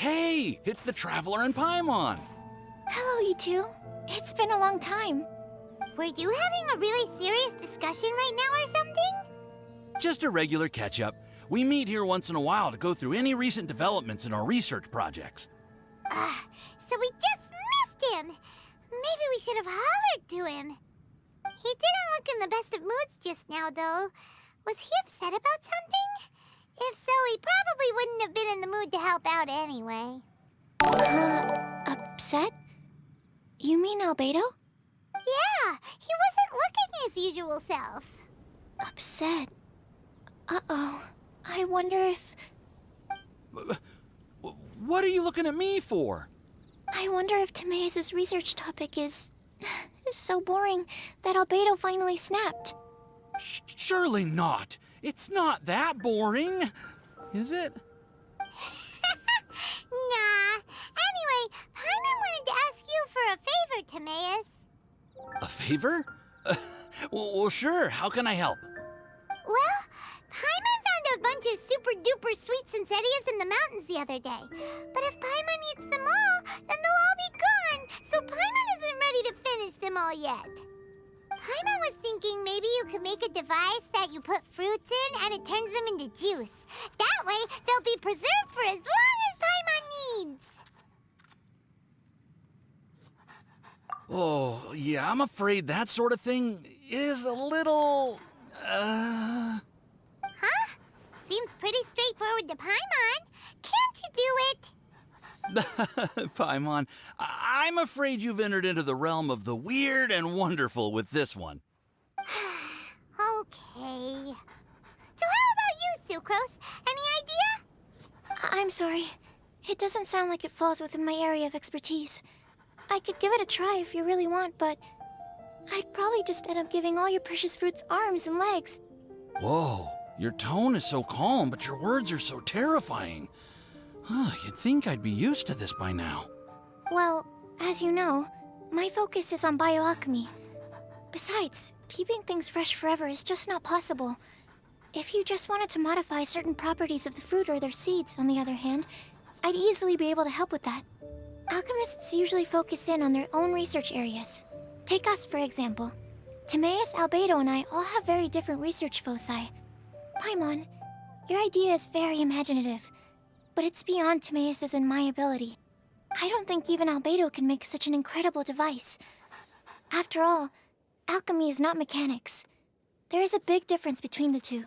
Hey, it's the Traveler and Paimon. Hello, you two. It's been a long time. Were you having a really serious discussion right now or something? Just a regular catch-up. We meet here once in a while to go through any recent developments in our research projects. So we just missed him. Maybe we should have hollered to him. He didn't look in the best of moods just now, though. Was he upset about something? If so, he probably wouldn't have been in the mood to help out anyway. Upset? You mean Albedo? Yeah, he wasn't looking his usual self. Upset? Uh-oh. I wonder if... What are you looking at me for? I wonder if Timaeus' research topic is so boring that Albedo finally snapped. Surely not. It's not that boring, is it? Nah. Anyway, Paimon wanted to ask you for a favor, Timaeus. A favor? Well, sure. How can I help? Well, Paimon found a bunch of super-duper sweet Sincerias in the mountains the other day. But if Paimon eats them all, then they'll all be gone, so Paimon isn't ready to finish them all yet. Paimon was thinking maybe you could make a device that you put fruits in and it turns them into juice. That way, they'll be preserved for as long as Paimon needs. Oh, yeah, I'm afraid that sort of thing is a little... Huh? Seems pretty straightforward to Paimon. Can't you do it? Paimon, I'm afraid you've entered into the realm of the weird and wonderful with this one. Okay. So how about you, Sucrose? Any idea? I'm sorry. It doesn't sound like it falls within my area of expertise. I could give it a try if you really want, but I'd probably just end up giving all your precious fruits arms and legs. Whoa, your tone is so calm, but your words are so terrifying. You'd think I'd be used to this by now. Well, as you know, my focus is on bioalchemy. Besides, keeping things fresh forever is just not possible. If you just wanted to modify certain properties of the fruit or their seeds, on the other hand, I'd easily be able to help with that. Alchemists usually focus in on their own research areas. Take us, for example. Timaeus, Albedo, and I all have very different research foci. Paimon, your idea is very imaginative, but it's beyond Timaeus' and my ability. I don't think even Albedo can make such an incredible device. After all, alchemy is not mechanics. There is a big difference between the two.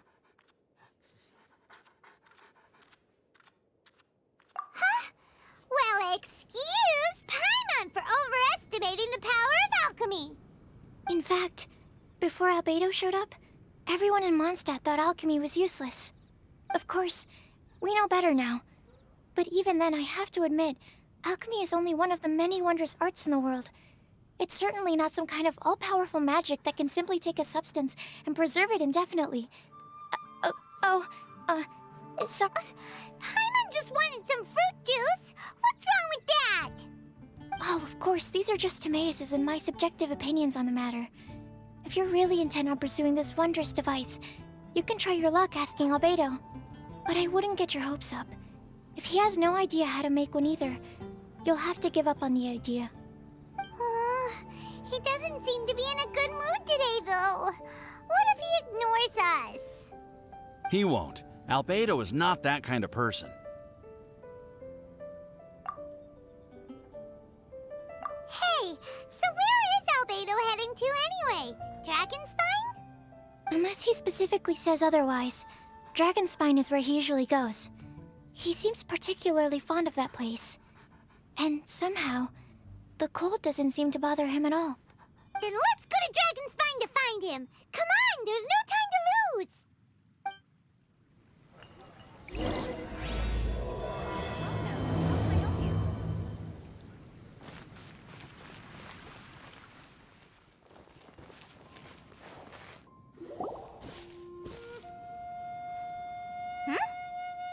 Huh? Well, excuse Paimon for overestimating the power of alchemy. In fact, before Albedo showed up, everyone in Mondstadt thought alchemy was useless. Of course, we know better now. But even then, I have to admit, alchemy is only one of the many wondrous arts in the world. It's certainly not some kind of all-powerful magic that can simply take a substance and preserve it indefinitely. So... Paimon just wanted some fruit juice. What's wrong with that? Oh, of course, these are just Timaeus' and my subjective opinions on the matter. If you're really intent on pursuing this wondrous device, you can try your luck asking Albedo. But I wouldn't get your hopes up. If he has no idea how to make one either, you'll have to give up on the idea. He doesn't seem to be in a good mood today, though. What if he ignores us? He won't. Albedo is not that kind of person. Hey, so where is Albedo heading to anyway? Dragonspine? Unless he specifically says otherwise, Dragonspine is where he usually goes. He seems particularly fond of that place. And somehow, the cold doesn't seem to bother him at all. Then let's go to Dragonspine to find him. Come on, there's no time to lose.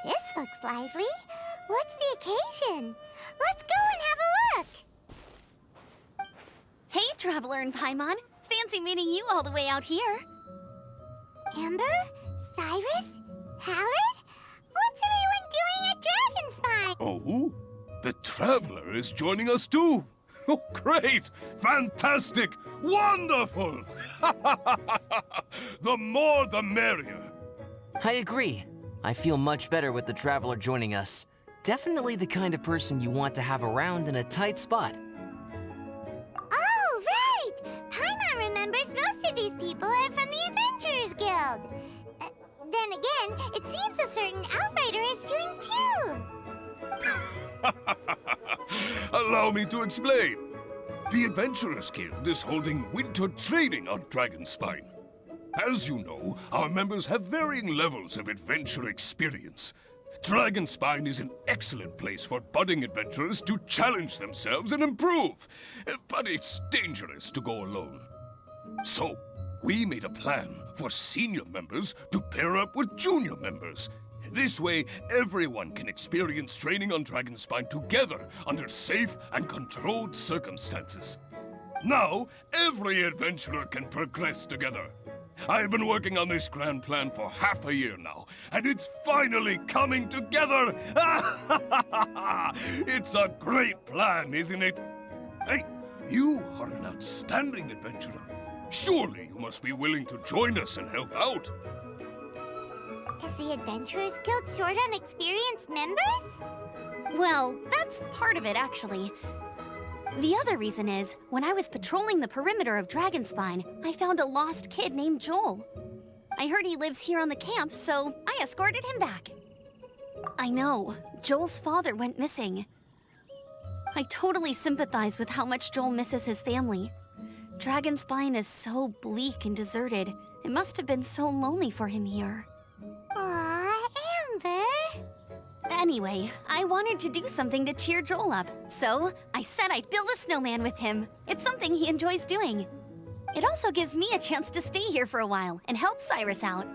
This looks lively. What's the occasion? Let's go and have a look. Hey, Traveler and Paimon. Fancy meeting you all the way out here. Amber? Cyrus? Halid? What's everyone doing at Dragonspine? Oh, The Traveler is joining us too! Oh, great! Fantastic! Wonderful! The more the merrier! I agree. I feel much better with the Traveler joining us. Definitely the kind of person you want to have around in a tight spot. Oh, right! Paimon remembers most of these people are from the Adventurers Guild. Then again, it seems a certain Outrider is doing too. Allow me to explain. The Adventurers Guild is holding winter training on Dragonspine. As you know, our members have varying levels of adventure experience. Dragonspine is an excellent place for budding adventurers to challenge themselves and improve. But it's dangerous to go alone. So, we made a plan for senior members to pair up with junior members. This way, everyone can experience training on Dragonspine together under safe and controlled circumstances. Now, every adventurer can progress together. I've been working on this grand plan for half a year now, and it's finally coming together! It's a great plan, isn't it? Hey, you are an outstanding adventurer. Surely you must be willing to join us and help out. Is the Adventurers Guild short on experienced members? Well, that's part of it, actually. The other reason is, when I was patrolling the perimeter of Dragonspine, I found a lost kid named Joel. I heard he lives here on the camp, so I escorted him back. I know, Joel's father went missing. I totally sympathize with how much Joel misses his family. Dragonspine is so bleak and deserted. It must have been so lonely for him here. Aw, Amber. Anyway, I wanted to do something to cheer Joel up, so I said I'd build a snowman with him. It's something he enjoys doing. It also gives me a chance to stay here for a while and help Cyrus out.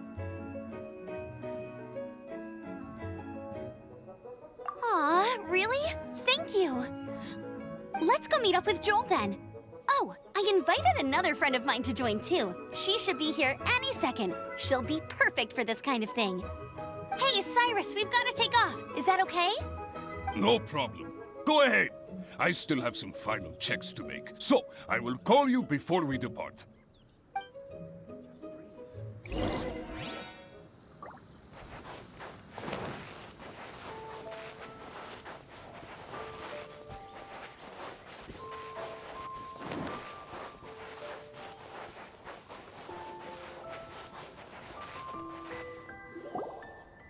Aw, really? Thank you. Let's go meet up with Joel then. Oh, I invited another friend of mine to join too. She should be here any second. She'll be perfect for this kind of thing. Hey, Cyrus, we've got to take off. Is that okay? No problem. Go ahead. I still have some final checks to make, so I will call you before we depart.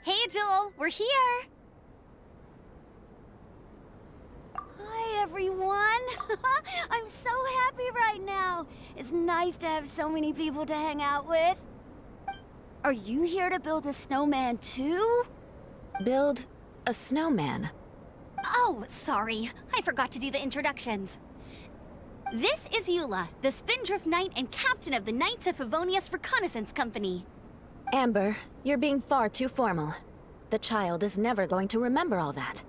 Hey, Joel, we're here. Hi, everyone. I'm so happy right now. It's nice to have so many people to hang out with. Are you here to build a snowman too? Build a snowman? Oh, sorry. I forgot to do the introductions. This is Eula, the Spindrift Knight and captain of the Knights of Favonius Reconnaissance Company. Amber, you're being far too formal. The child is never going to remember all that.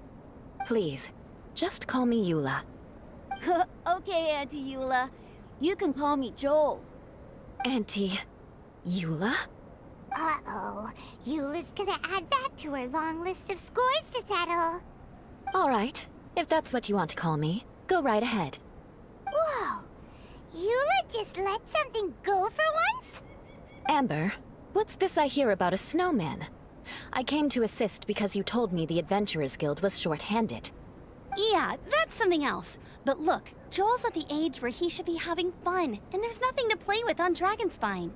Please, just call me Eula. Okay, Auntie Eula. You can call me Joel. Auntie Eula? Uh-oh. Eula's gonna add that to her long list of scores to settle. All right, if that's what you want to call me, go right ahead. Whoa. Eula just let something go for once? Amber, what's this I hear about a snowman? I came to assist because you told me the Adventurers Guild was short-handed. Yeah, that's something else. But look, Joel's at the age where he should be having fun, and there's nothing to play with on Dragonspine.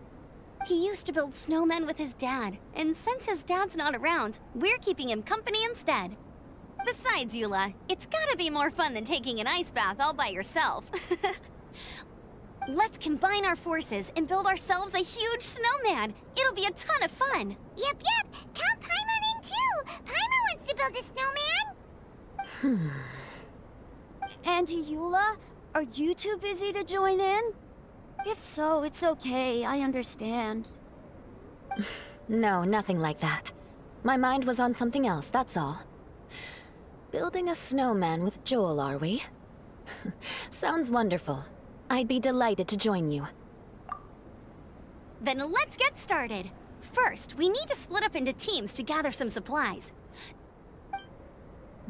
He used to build snowmen with his dad, and since his dad's not around, we're keeping him company instead. Besides, Eula, it's gotta be more fun than taking an ice bath all by yourself. Let's combine our forces and build ourselves a huge snowman. It'll be a ton of fun. Yep. Count Paimon in too. Paimon wants to build a snowman. Auntie Eula, are you too busy to join in? If so, it's okay. I understand. No, nothing like that. My mind was on something else, that's all. Building a snowman with Joel, are we? Sounds wonderful. I'd be delighted to join you. Then let's get started. First, we need to split up into teams to gather some supplies.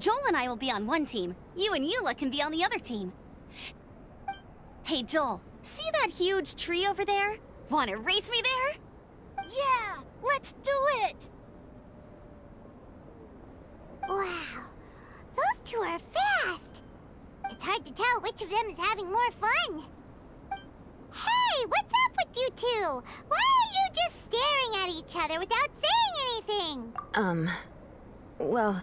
Joel and I will be on one team. You and Eula can be on the other team. Hey, Joel, see that huge tree over there? Wanna race me there? Yeah, let's do it! Wow, those two are fast. It's hard to tell which of them is having more fun. Hey, what's up with you two? Why are you just staring at each other without saying anything? Well...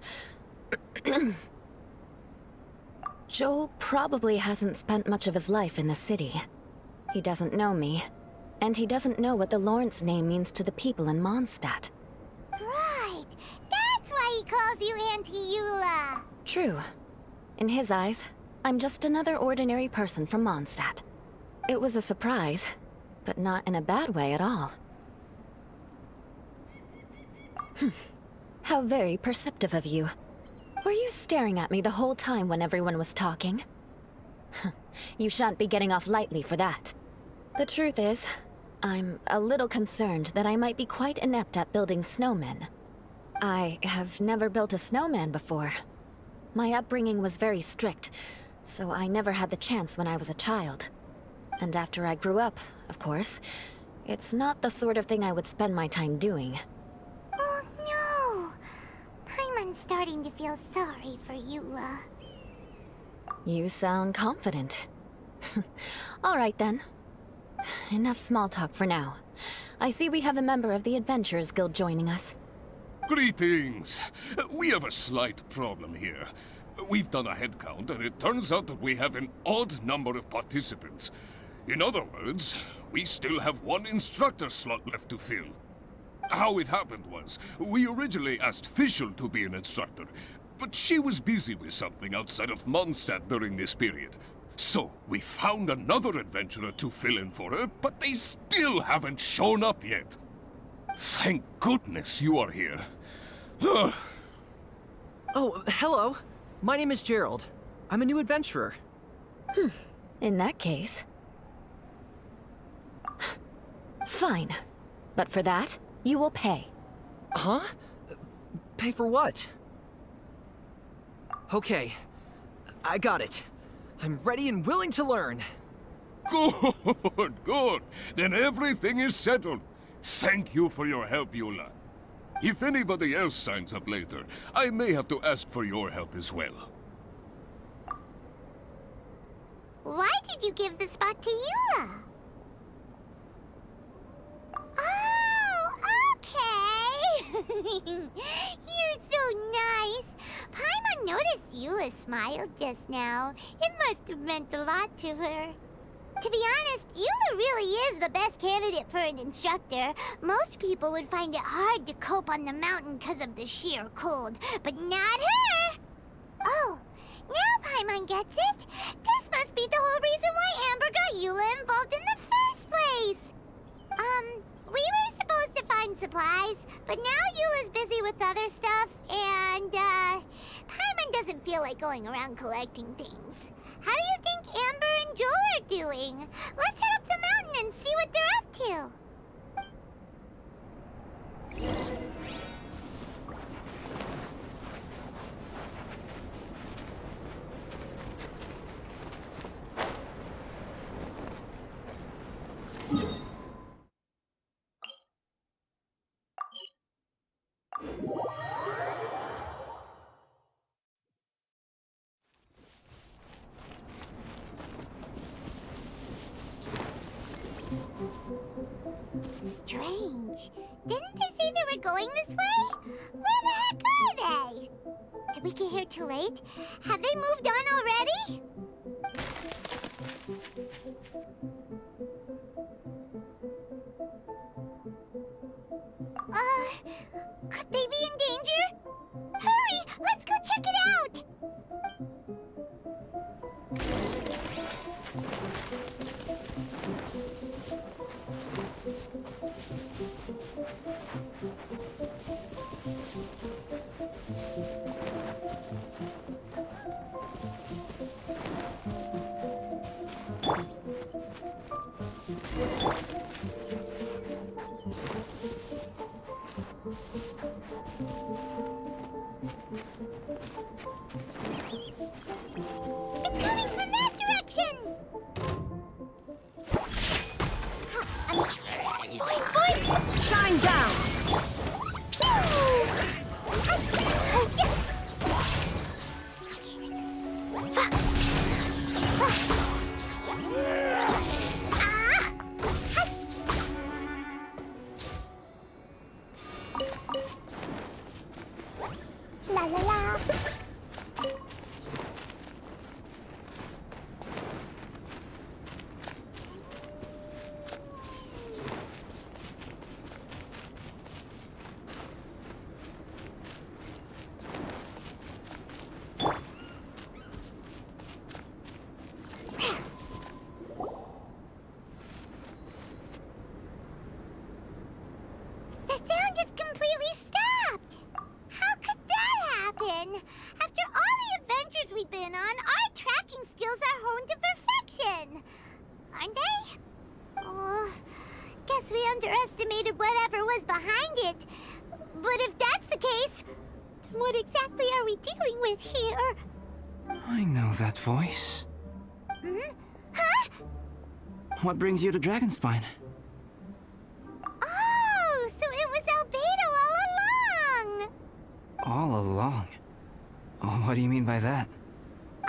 Joel probably hasn't spent much of his life in the city. He doesn't know me, and he doesn't know what the Lawrence name means to the people in Mondstadt. Right, that's why he calls you Aunty Eula. True. In his eyes, I'm just another ordinary person from Mondstadt. It was a surprise, but not in a bad way at all. How very perceptive of you. Were you staring at me the whole time when everyone was talking? You shan't be getting off lightly for that. The truth is, I'm a little concerned that I might be quite inept at building snowmen. I have never built a snowman before. My upbringing was very strict, so I never had the chance when I was a child. And after I grew up, of course, it's not the sort of thing I would spend my time doing. Oh no! Paimon's starting to feel sorry for Eula. You sound confident. All right then. Enough small talk for now. I see we have a member of the Adventurers Guild joining us. Greetings. We have a slight problem here. We've done a head count, and it turns out that we have an odd number of participants. In other words, we still have one instructor slot left to fill. How it happened was, we originally asked Fischl to be an instructor, but she was busy with something outside of Mondstadt during this period. So, we found another adventurer to fill in for her, but they still haven't shown up yet. Thank goodness you are here. Oh, hello. My name is Gerald. I'm a new adventurer. In that case... Fine. But for that, you will pay. Huh? Pay for what? Okay. I got it. I'm ready and willing to learn. Good, good. Then everything is settled. Thank you for your help, Eula. If anybody else signs up later, I may have to ask for your help as well. Why did you give the spot to Eula? Oh, okay. You're so nice. Paimon noticed Eula smiled just now. It must have meant a lot to her. To be honest, Eula really is the best candidate for an instructor. Most people would find it hard to cope on the mountain because of the sheer cold, but not her! Oh, now Paimon gets it. This must be the whole reason why Amber got Eula involved in the first place. We were supposed to find supplies, but now Eula's busy with other stuff, and, Paimon doesn't feel like going around collecting things. How do you think Amber and Joel are doing? Let's head up the mountain and see what they're up to. Strange. Didn't they say they were going this way? Where the heck are they? Did we get here too late? Have they moved on already? Could they be in danger? Hurry! Let's go check it out! La la la. The sound is completely stopped. How could that happen? After all the adventures we've been on, our tracking skills are honed to perfection. Aren't they? Oh, guess we underestimated whatever was behind it. But if that's the case, then what exactly are we dealing with here? I know that voice. Hmm? Huh? What brings you to Dragonspine? Oh, so it was Albedo all along! All along? Oh, what do you mean by that?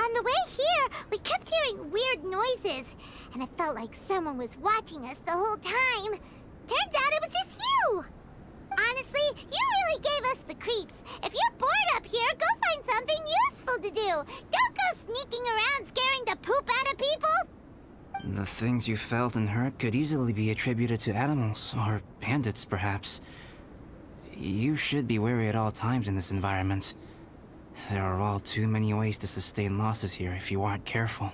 On the way here, we kept hearing weird noises, and it felt like someone was watching us the whole time. Turns out it was just you! Honestly, you really gave us the creeps. If you're bored up here, go find something useful to do. Don't go sneaking around scaring the poop out of people. The things you felt and heard could easily be attributed to animals, or bandits, perhaps. You should be wary at all times in this environment. There are all too many ways to sustain losses here if you aren't careful.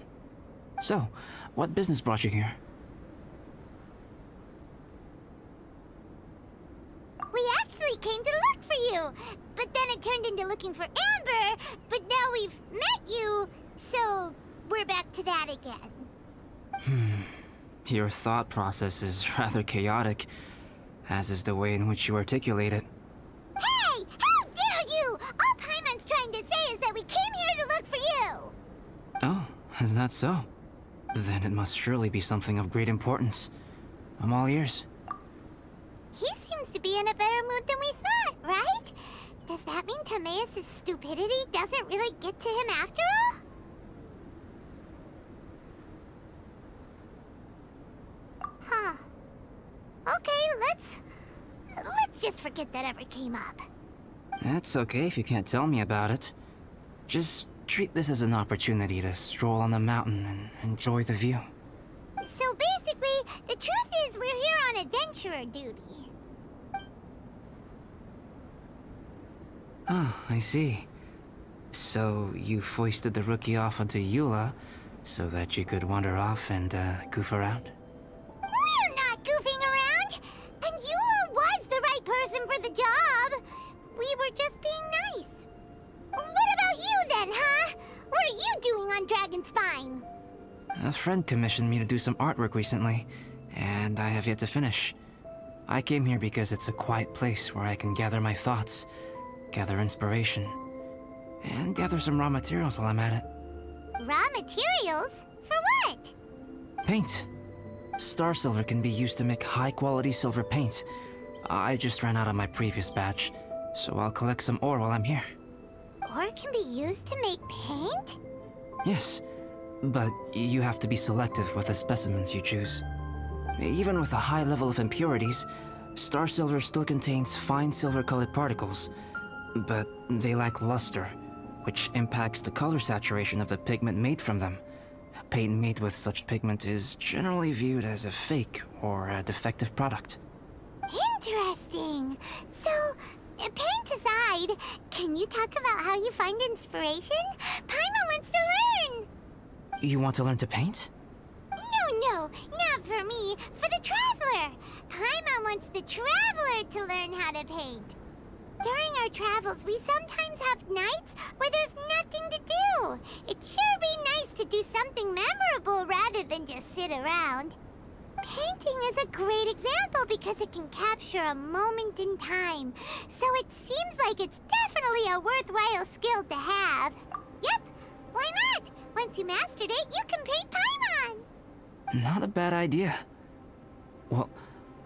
So, what business brought you here? We actually came to look for you, but then it turned into looking for Amber, but now we've met you, so we're back to that again. Your thought process is rather chaotic, as is the way in which you articulate it. Hey! How dare you! All Paimon's trying to say is that we came here to look for you! Oh, is that so? Then it must surely be something of great importance. I'm all ears. He seems to be in a better mood than we thought, right? Does that mean Timaeus' stupidity doesn't really get to him after all? Huh. Okay, let's just forget that ever came up. That's okay if you can't tell me about it. Just treat this as an opportunity to stroll on the mountain and enjoy the view. So basically, the truth is we're here on adventurer duty. Ah, I see. So you foisted the rookie off onto Eula so that you could wander off and goof around? We're not goofing around! And Eula was the right person for the job! We were just being nice. What about you then, huh? What are you doing on Dragonspine? A friend commissioned me to do some artwork recently, and I have yet to finish. I came here because it's a quiet place where I can gather my thoughts, gather inspiration, and gather some raw materials while I'm at it. Raw materials? For what? Paint. Star silver can be used to make high-quality silver paint. I just ran out of my previous batch, so I'll collect some ore while I'm here. Ore can be used to make paint? Yes, but you have to be selective with the specimens you choose. Even with a high level of impurities, star silver still contains fine silver-colored particles, but they lack luster, which impacts the color saturation of the pigment made from them. Paint made with such pigment is generally viewed as a fake or a defective product. Interesting. So, paint aside, can you talk about how you find inspiration? Paimon wants to learn! You want to learn to paint? No, not for me. For the Traveler. Paimon wants the Traveler to learn how to paint. During our travels, we sometimes have nights where there's nothing to do. It'd sure be nice to do something memorable rather than just sit around. Painting is a great example because it can capture a moment in time. So it seems like it's definitely a worthwhile skill to have. Yep, why not? Once you mastered it, you can paint Paimon. Not a bad idea. Well,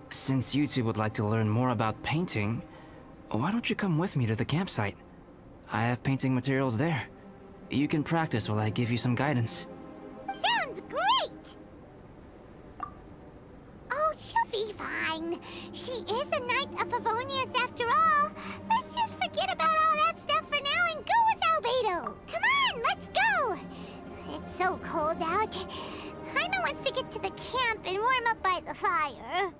since you two would like to learn more about painting, Why don't you come with me to the campsite? I have painting materials there. You can practice while I give you some guidance. Sounds great! Oh, she'll be fine. She is a Knight of Favonius after all. Let's just forget about all that stuff for now and go with Albedo. Come on, let's go! It's so cold out. Paimon wants to get to the camp and warm up by the fire.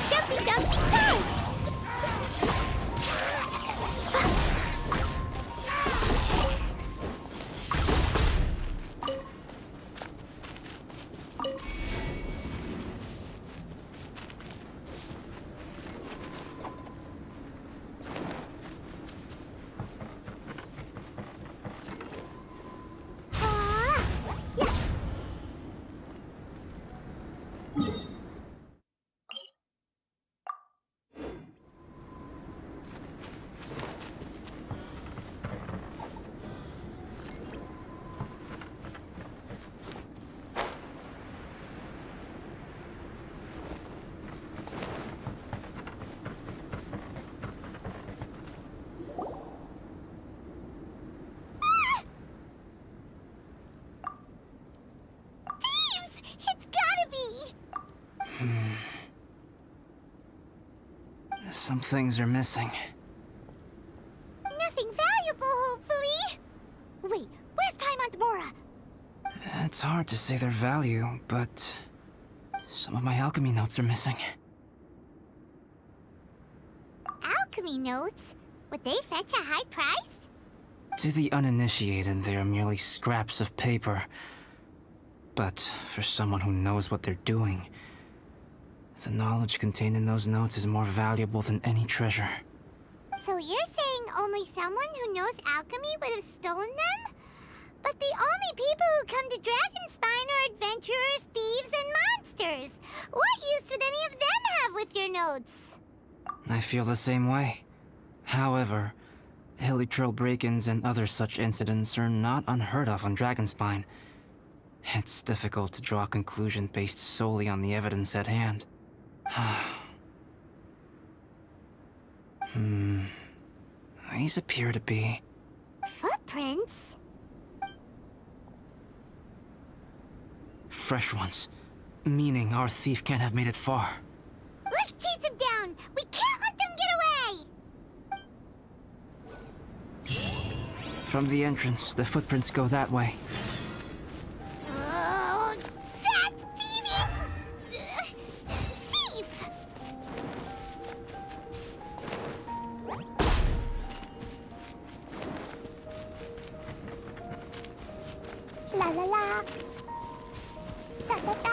Jumpy, jumpy, go! Some things are missing. Nothing valuable, hopefully. Wait, where's Paimon's Bora? It's hard to say their value, but some of my alchemy notes are missing. Alchemy notes? Would they fetch a high price? To the uninitiated, they are merely scraps of paper. But for someone who knows what they're doing, the knowledge contained in those notes is more valuable than any treasure. So you're saying only someone who knows alchemy would have stolen them? But the only people who come to Dragonspine are adventurers, thieves, and monsters. What use would any of them have with your notes? I feel the same way. However, Hilichurl break-ins and other such incidents are not unheard of on Dragonspine. It's difficult to draw a conclusion based solely on the evidence at hand. These appear to be... Footprints? fresh ones. Meaning our thief can't have made it far. Let's chase him down! We can't let them get away! From the entrance, the footprints go that way. Oh, that thieving... thief! La la la. Da da da.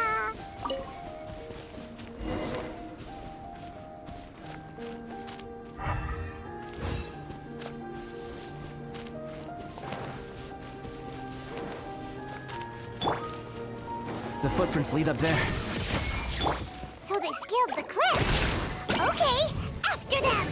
The footprints lead up there. So they scaled the cliff. Okay, after them.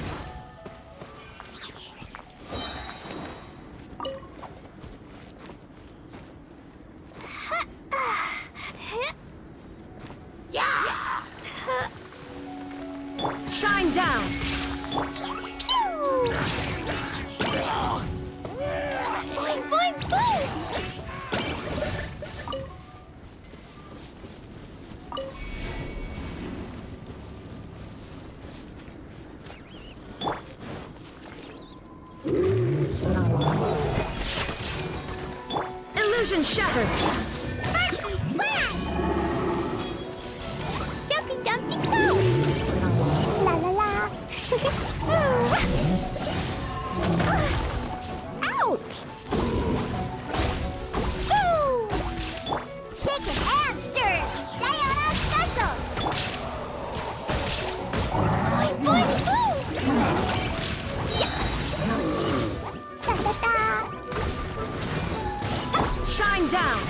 Shine down! Pew! Boing, boing, boing! Illusion shattered! Sparksy, fly! Jumpy, dumpty, go! La la la! Ouch! Woo! Shaken and stirred! Diana special! Boing, boing, boom! Da da da! Shine down!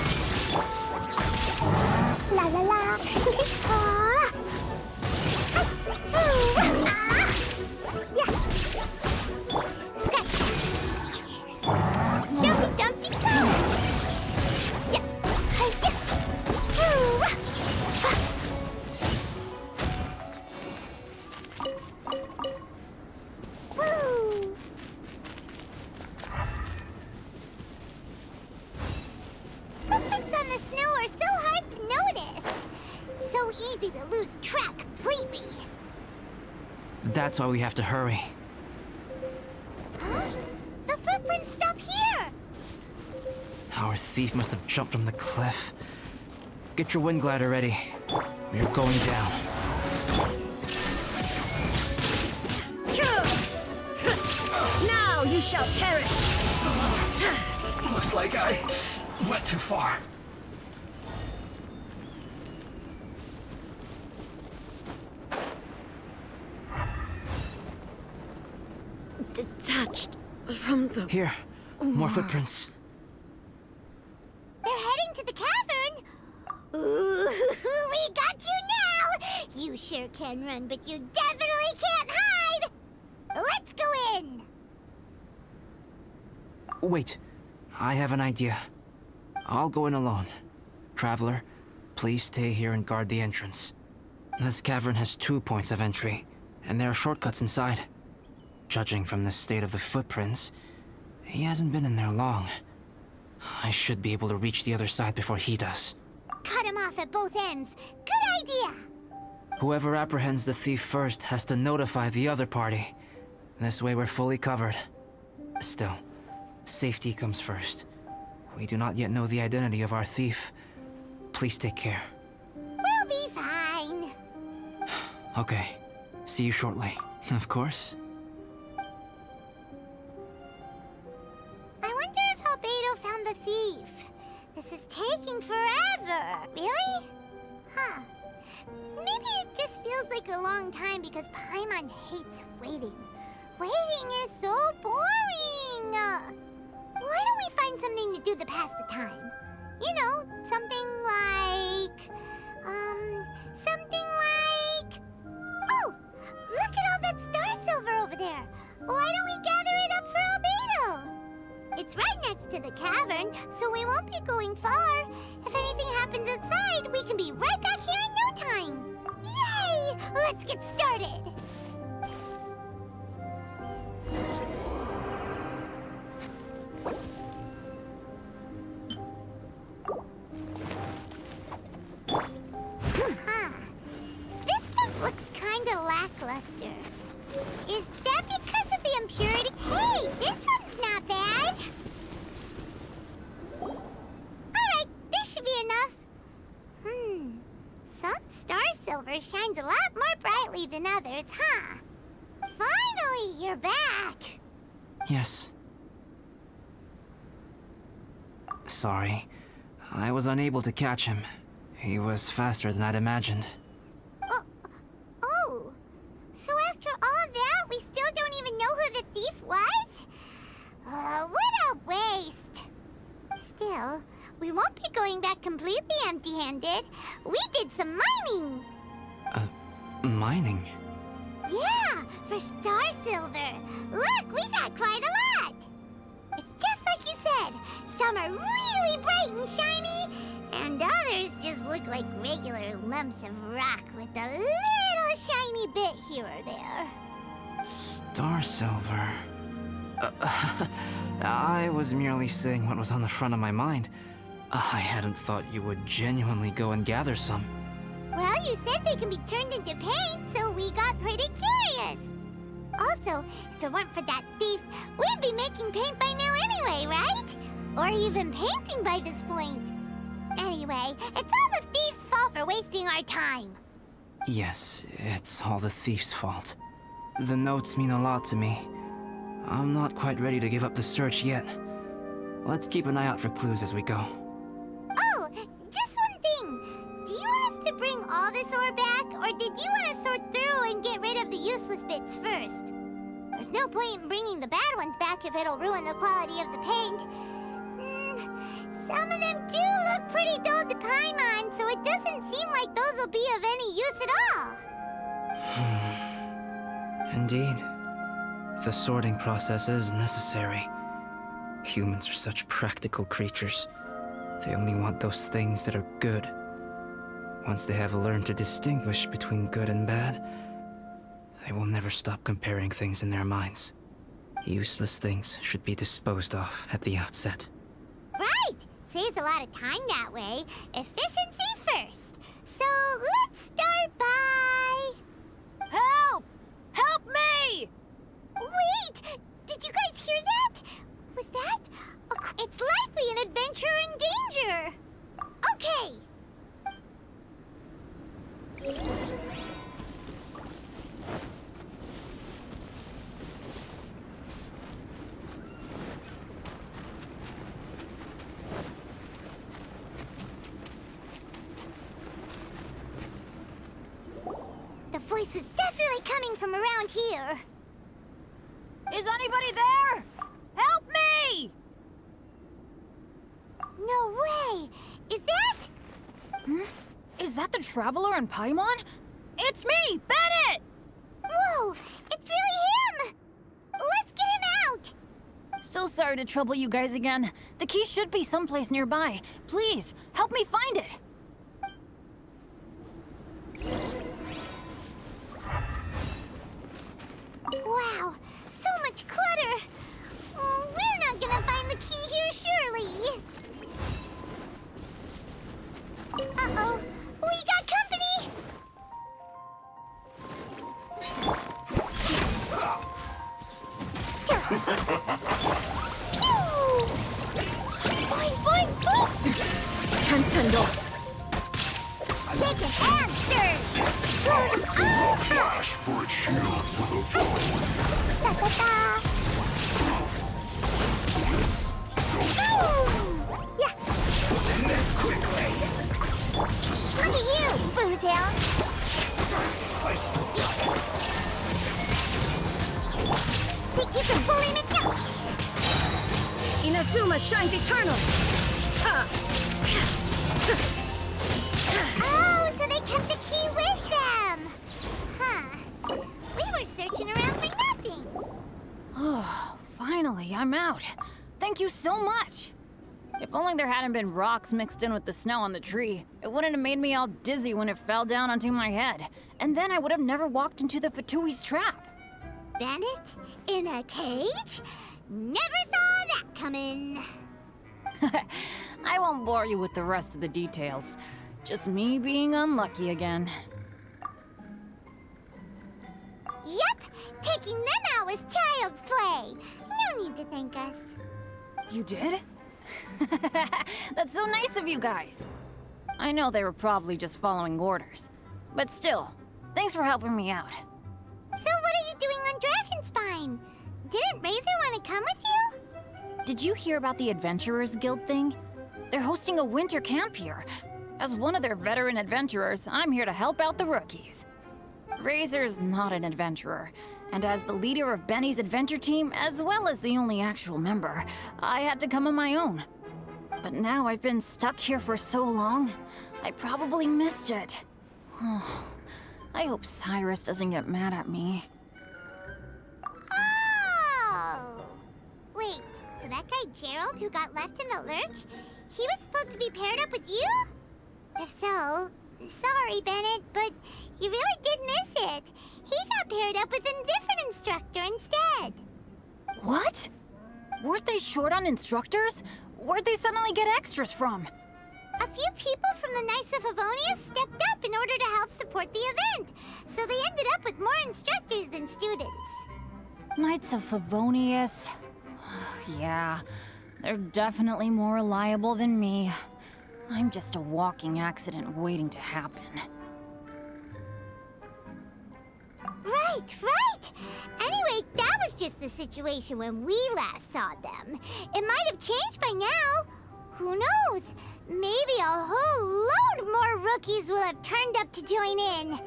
That's why we have to hurry. Huh? The footprints stop here! Our thief must have jumped from the cliff. Get your wind glider ready. We're going down. Now you shall perish! Looks like I went too far. Detached from the... Here, more footprints. They're heading to the cavern! Ooh, we got you now! You sure can run, but you definitely can't hide! Let's go in! Wait, I have an idea. I'll go in alone. Traveler, please stay here and guard the entrance. This cavern has 2 points of entry, and there are shortcuts inside. Judging from the state of the footprints, he hasn't been in there long. I should be able to reach the other side before he does. Cut him off at both ends. Good idea! Whoever apprehends the thief first has to notify the other party. This way we're fully covered. Still, safety comes first. We do not yet know the identity of our thief. Please take care. We'll be fine. Okay. See you shortly. Of course. I wonder if Albedo found the thief. This is taking forever. Really? Huh. Maybe it just feels like a long time because Paimon hates waiting. Waiting is so boring. Why don't we find something to do to pass the time? You know, something like... Oh! Look at all that star silver over there! Why don't we gather it up for Albedo? It's right next to the cavern, so we won't be going far. If anything happens outside, we can be right back here in no time. Yay! Let's get started! This stuff looks kinda lackluster. Is that because of the impurity? Hey, this one's not bad. Alright, this should be enough. Some star silver shines a lot more brightly than others, huh? Finally, you're back. Yes. Sorry. I was unable to catch him. He was faster than I'd imagined. Oh. So after all that, we still don't even know who the thief was? What a waste. Still, we won't be going back completely empty-handed. We did some mining. Mining? Yeah, for star silver. Look, we got quite a lot. It's just like you said. Some are really bright and shiny, and others just look like regular lumps of rock with a little shiny bit here or there. Star silver. I was merely saying what was on the front of my mind. I hadn't thought you would genuinely go and gather some. Well, you said they can be turned into paint, so we got pretty curious. Also, if it weren't for that thief, we'd be making paint by now anyway, right? Or even painting by this point. Anyway, it's all the thief's fault for wasting our time. Yes, it's all the thief's fault. The notes mean a lot to me. I'm not quite ready to give up the search yet. Let's keep an eye out for clues as we go. Oh, just one thing. Do you want us to bring all this ore back, or did you want to sort through and get rid of the useless bits first? There's no point in bringing the bad ones back if it'll ruin the quality of the paint. Some of them do look pretty dull to Paimon, so it doesn't seem like those will be of any use at all. Indeed. The sorting process is necessary. Humans are such practical creatures. They only want those things that are good. Once they have learned to distinguish between good and bad, they will never stop comparing things in their minds. Useless things should be disposed of at the outset. Right! Saves a lot of time that way. Efficiency first. So let's start by... Help! Help voice was definitely coming from around here. Is anybody there? Help me! No way! Is that? Is that the Traveler and Paimon? It's me, Bennett! Whoa! It's really him! Let's get him out! So sorry to trouble you guys again. The key should be someplace nearby. Please, help me find it. Wow, so much clutter! Oh, we're not gonna find the key here, surely! Uh-oh, we got company! Boing, boing, boing! Transcendal! Shake it and stir! Flash for its shield to the bone. Ta-ta-ta! Boom! Yeah! Send this quickly. Look at you, Boozhound! I still Think you can pull him in? Inazuma shines eternal! Ha! Oh, so they kept the key with them! Huh. We were searching around for nothing. Oh, finally, I'm out. Thank you so much. If only there hadn't been rocks mixed in with the snow on the tree, it wouldn't have made me all dizzy when it fell down onto my head. And then I would have never walked into the Fatui's trap. Bandit? In a cage? Never saw that coming. I won't bore you with the rest of the details. Just me being unlucky again. Yep, taking them out was child's play. No need to thank us. You did? That's so nice of you guys. I know they were probably just following orders. But still, thanks for helping me out. So what are you doing on Dragonspine? Didn't Razor want to come with you? Did you hear about the Adventurers Guild thing? They're hosting a winter camp here. As one of their veteran adventurers, I'm here to help out the rookies. Razor's not an adventurer, and as the leader of Benny's adventure team, as well as the only actual member, I had to come on my own. But now I've been stuck here for so long, I probably missed it. Oh, I hope Cyrus doesn't get mad at me. Oh! Wait, so that guy Gerald who got left in the lurch, he was supposed to be paired up with you? If so, sorry, Bennett, but you really did miss it. He got paired up with a different instructor instead. What? Weren't they short on instructors? Where'd they suddenly get extras from? A few people from the Knights of Favonius stepped up in order to help support the event, so they ended up with more instructors than students. Knights of Favonius. Yeah, they're definitely more reliable than me. I'm just a walking accident waiting to happen. Right, right! Anyway, that was just the situation when we last saw them. It might have changed by now. Who knows? Maybe a whole load more rookies will have turned up to join in.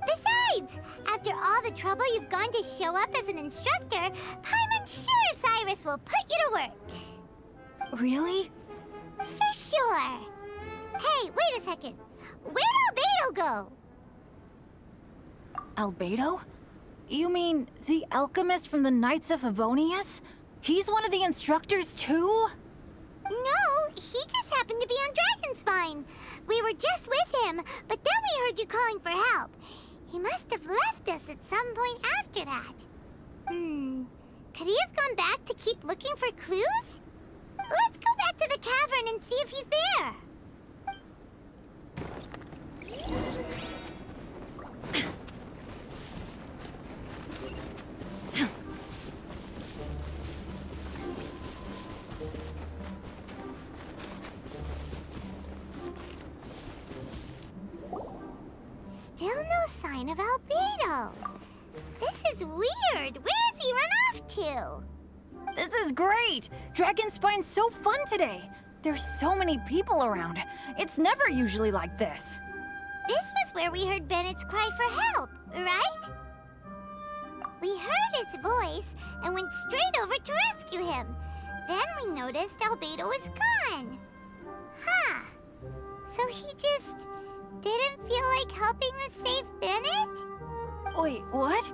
Besides, after all the trouble you've gone to show up as an instructor, Paimon's sure Cyrus will put you to work. Really? For sure. Hey, wait a second. Where'd Albedo go? Albedo? You mean the alchemist from the Knights of Favonius? He's one of the instructors too? No, he just happened to be on Dragonspine. We were just with him, but then we heard you calling for help. He must have left us at some point after that. Could he have gone back to keep looking for clues? Let's go back to the cavern and see if he's there. Still no sign of Albedo. This is weird. Where has he run off to? This is great! Dragonspine's so fun today! There's so many people around. It's never usually like this. This was That's where we heard Bennett's cry for help, right? We heard its voice and went straight over to rescue him. Then we noticed Albedo was gone. Huh. So he just didn't feel like helping us save Bennett? Wait, what?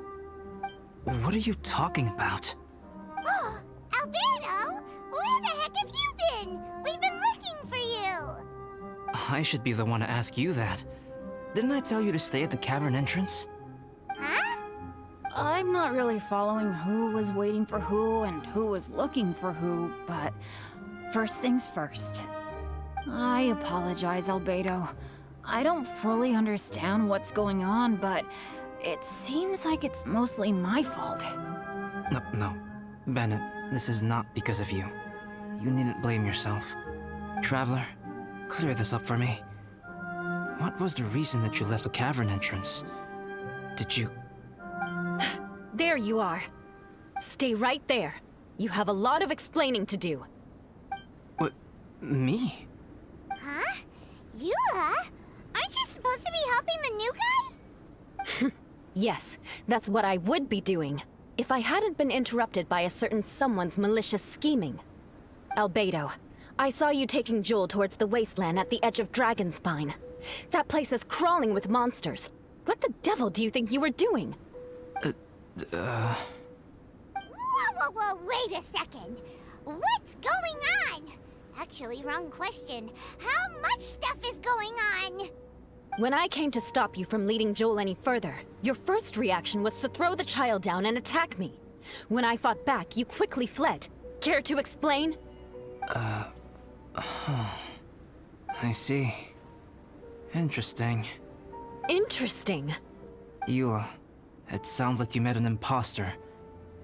What are you talking about? Oh, Albedo! Where the heck have you been? We've been looking for you! I should be the one to ask you that. Didn't I tell you to stay at the cavern entrance? Huh? I'm not really following who was waiting for who and who was looking for who, but first things first. I apologize, Albedo. I don't fully understand what's going on, but it seems like it's mostly my fault. No. Bennett, this is not because of you. You needn't blame yourself. Traveler, clear this up for me. What was the reason that you left the cavern entrance? Did you... There you are. Stay right there. You have a lot of explaining to do. What? Me? Huh? Eula? Aren't you supposed to be helping the new guy? Yes, that's what I would be doing, if I hadn't been interrupted by a certain someone's malicious scheming. Albedo, I saw you taking Joel towards the wasteland at the edge of Dragonspine. That place is crawling with monsters. What the devil do you think you were doing? Whoa, wait a second. What's going on? Actually, wrong question. How much stuff is going on? When I came to stop you from leading Joel any further, your first reaction was to throw the child down and attack me. When I fought back, you quickly fled. Care to explain? I see. Interesting. Interesting. Eula, it sounds like you met an imposter.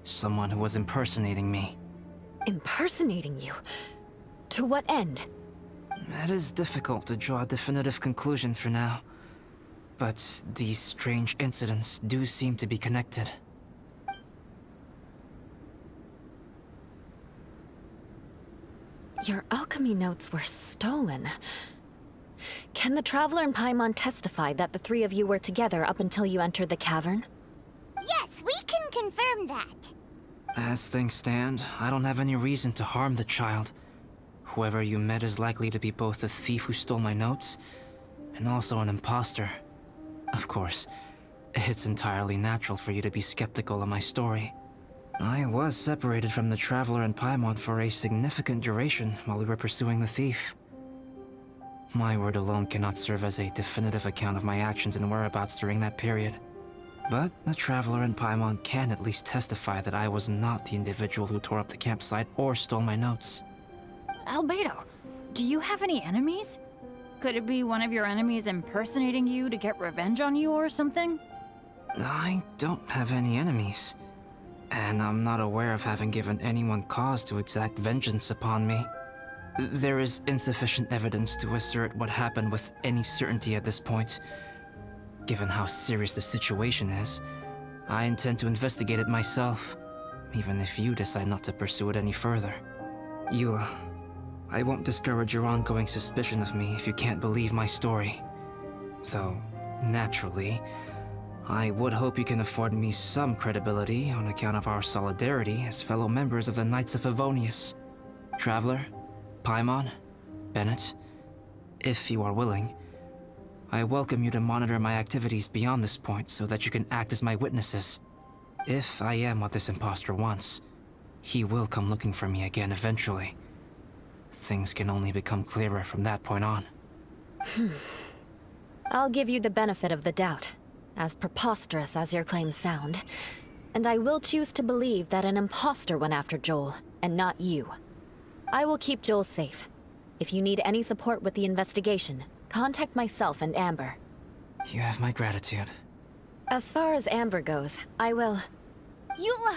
Someone who was impersonating me. Impersonating you? To what end? It is difficult to draw a definitive conclusion for now. But these strange incidents do seem to be connected. Your alchemy notes were stolen. Can the Traveler and Paimon testify that the three of you were together up until you entered the cavern? Yes, we can confirm that. As things stand, I don't have any reason to harm the child. Whoever you met is likely to be both the thief who stole my notes, and also an imposter. Of course, it's entirely natural for you to be skeptical of my story. I was separated from the Traveler and Paimon for a significant duration while we were pursuing the thief. My word alone cannot serve as a definitive account of my actions and whereabouts during that period. But the Traveler and Paimon can at least testify that I was not the individual who tore up the campsite or stole my notes. Albedo, do you have any enemies? Could it be one of your enemies impersonating you to get revenge on you or something? I don't have any enemies. And I'm not aware of having given anyone cause to exact vengeance upon me. There is insufficient evidence to assert what happened with any certainty at this point. Given how serious the situation is, I intend to investigate it myself, even if you decide not to pursue it any further. Eula, I won't discourage your ongoing suspicion of me if you can't believe my story. Though, naturally, I would hope you can afford me some credibility on account of our solidarity as fellow members of the Knights of Favonius. Traveler, Paimon, Bennett, if you are willing, I welcome you to monitor my activities beyond this point so that you can act as my witnesses. If I am what this imposter wants, he will come looking for me again eventually. Things can only become clearer from that point on. I'll give you the benefit of the doubt, as preposterous as your claims sound. And I will choose to believe that an imposter went after Joel, and not you. I will keep Joel safe. If you need any support with the investigation, contact myself and Amber. You have my gratitude. As far as Amber goes, I will... Eula!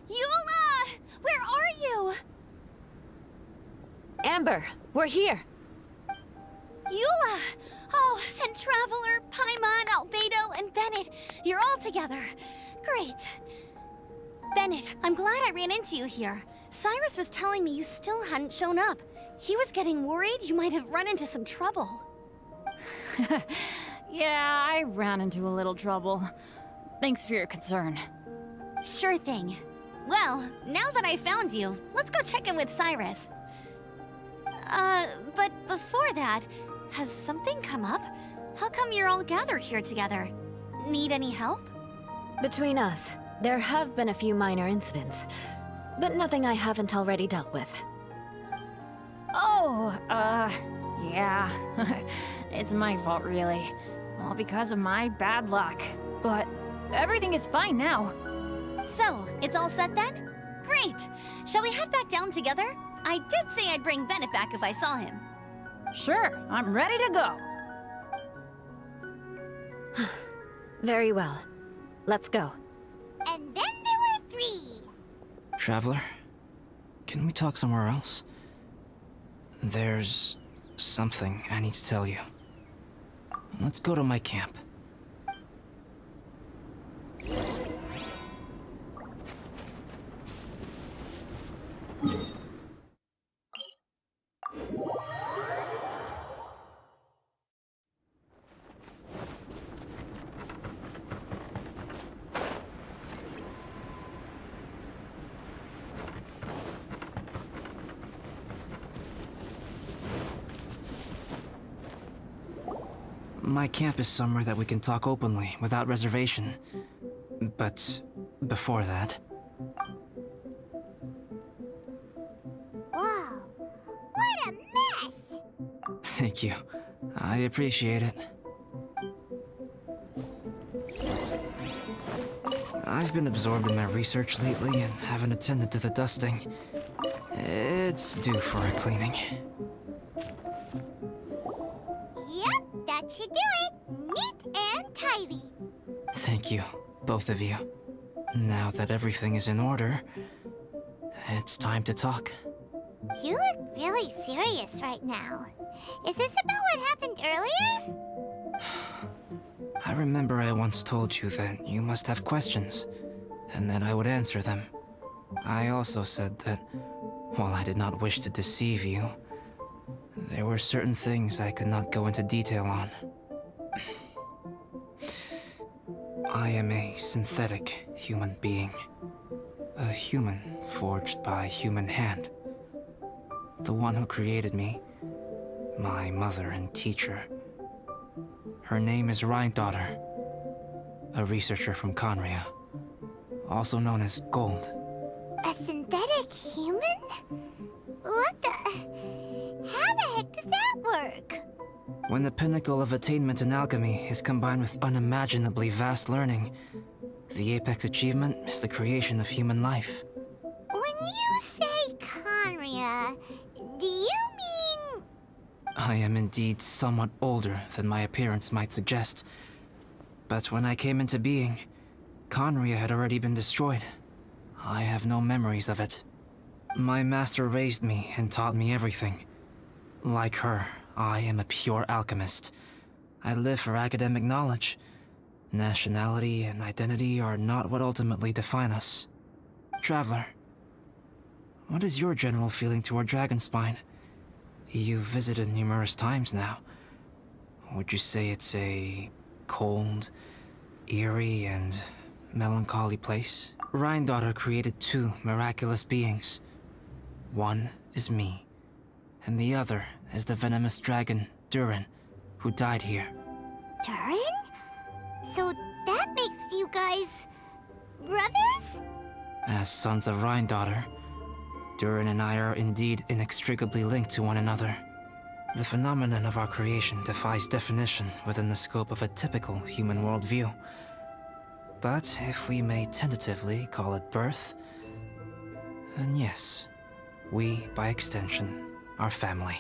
Eula! Where are you? Amber, we're here! Eula! Oh, and Traveler, Paimon, Albedo, and Bennett. You're all together. Great. Bennett, I'm glad I ran into you here. Cyrus was telling me you still hadn't shown up. He was getting worried you might have run into some trouble. Yeah, I ran into a little trouble. Thanks for your concern. Sure thing. Well, now that I found you, let's go check in with Cyrus. But before that, has something come up? How come you're all gathered here together? Need any help? Between us, there have been a few minor incidents, but nothing I haven't already dealt with. Oh, yeah. It's my fault, really. All because of my bad luck. But everything is fine now. So, it's all set then? Great! Shall we head back down together? I did say I'd bring Bennett back if I saw him. Sure, I'm ready to go. Very well. Let's go. And then there were 3. Traveler, can we talk somewhere else? There's something I need to tell you. Let's go to my camp. My camp is somewhere that we can talk openly, without reservation. But before that... Whoa, what a mess! Thank you. I appreciate it. I've been absorbed in my research lately and haven't attended to the dusting. It's due for a cleaning. Yep, that should do it. Neat and tidy. Thank you, both of you. Now that everything is in order, it's time to talk. You look really serious right now. Is this about what happened earlier? I remember I once told you that you must have questions, and that I would answer them. I also said that, while I did not wish to deceive you, there were certain things I could not go into detail on. I am a synthetic human being. A human forged by human hand. The one who created me, my mother and teacher. Her name is Rhine-daughter, a researcher from Conria, also known as Gold. A synthetic human? What the... How the heck does that work? When the pinnacle of attainment in alchemy is combined with unimaginably vast learning, the apex achievement is the creation of human life. When you say Conria, do you mean... I am indeed somewhat older than my appearance might suggest. But when I came into being, Conria had already been destroyed. I have no memories of it. My master raised me and taught me everything. Like her, I am a pure alchemist. I live for academic knowledge. Nationality and identity are not what ultimately define us. Traveler, what is your general feeling toward Dragonspine? You've visited numerous times now. Would you say it's a cold, eerie, and melancholy place? Rhine-daughter created 2 miraculous beings. One is me, and the other is the venomous dragon, Durin, who died here. Durin? So that makes you guys... brothers? As sons of Rhine-daughter, Durin and I are indeed inextricably linked to one another. The phenomenon of our creation defies definition within the scope of a typical human worldview. But if we may tentatively call it birth, then yes, we, by extension, are family.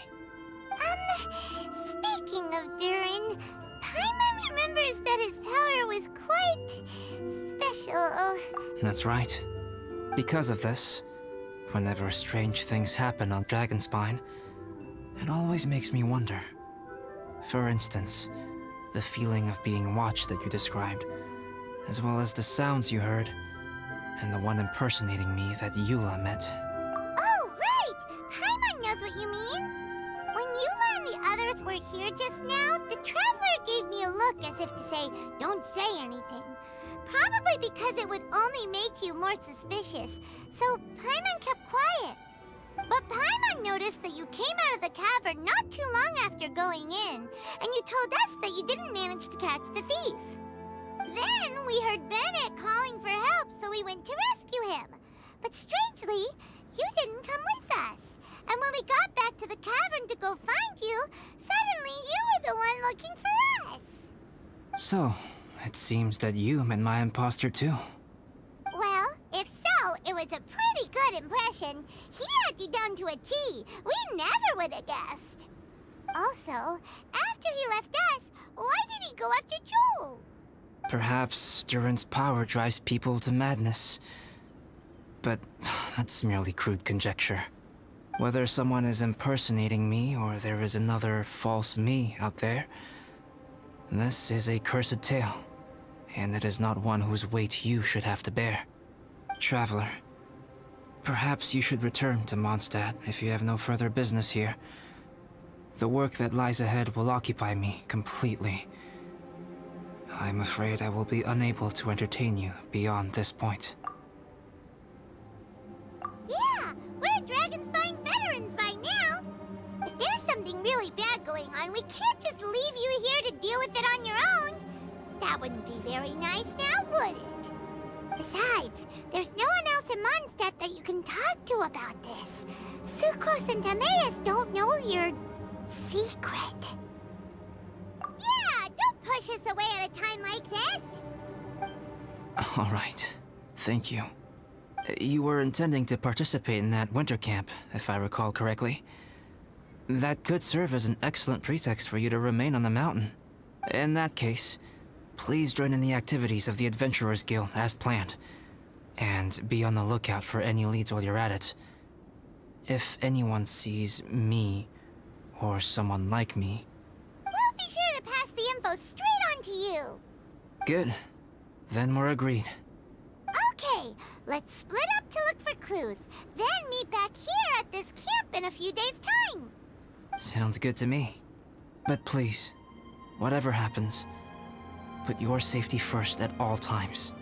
Speaking of Durin, Paimon remembers that his power was quite... special. That's right. Because of this, whenever strange things happen on Dragonspine, it always makes me wonder. For instance, the feeling of being watched that you described, as well as the sounds you heard, and the one impersonating me that Eula met. Oh, right! Paimon knows what you mean! When Eula and the others were were here just now, the traveler gave me a look as if to say, don't say anything. Probably because it would only make you more suspicious, so Paimon kept quiet. But Paimon noticed that you came out of the cavern not too long after going in, and you told us that you didn't manage to catch the thief. Then we heard Bennett calling for help, so we went to rescue him. But strangely, you didn't come with us. And when we got back to the cavern to go find you, suddenly you were the one looking for us. So, it seems that you met my imposter too. Well, if so, it was a pretty good impression. He had you down to a T. We never would have guessed. Also, after he left us, why did he go after Joel? Perhaps Duran's power drives people to madness. But that's merely crude conjecture. Whether someone is impersonating me or there is another false me out there, this is a cursed tale, and it is not one whose weight you should have to bear. Traveler, perhaps you should return to Mondstadt if you have no further business here. The work that lies ahead will occupy me completely. I'm afraid I will be unable to entertain you beyond this point. Yeah, we're dragonspine veterans by now. If there's something really bad going on, we can't just leave you here to deal with it on your own. That wouldn't be very nice now, would it? Besides, there's no one else in Mondstadt that you can talk to about this. Sucrose and Timaeus don't know your secret. Yeah, don't push us away at a time like this. All right. Thank you. You were intending to participate in that winter camp, if I recall correctly. That could serve as an excellent pretext for you to remain on the mountain. In that case, please join in the activities of the Adventurers Guild as planned. And be on the lookout for any leads while you're at it. If anyone sees me, or someone like me... We'll be sure to pass the info straight on to you. Good. Then we're agreed. Okay, let's split up to look for clues, then meet back here at this camp in a few days' time. Sounds good to me. But please, whatever happens, put your safety first at all times.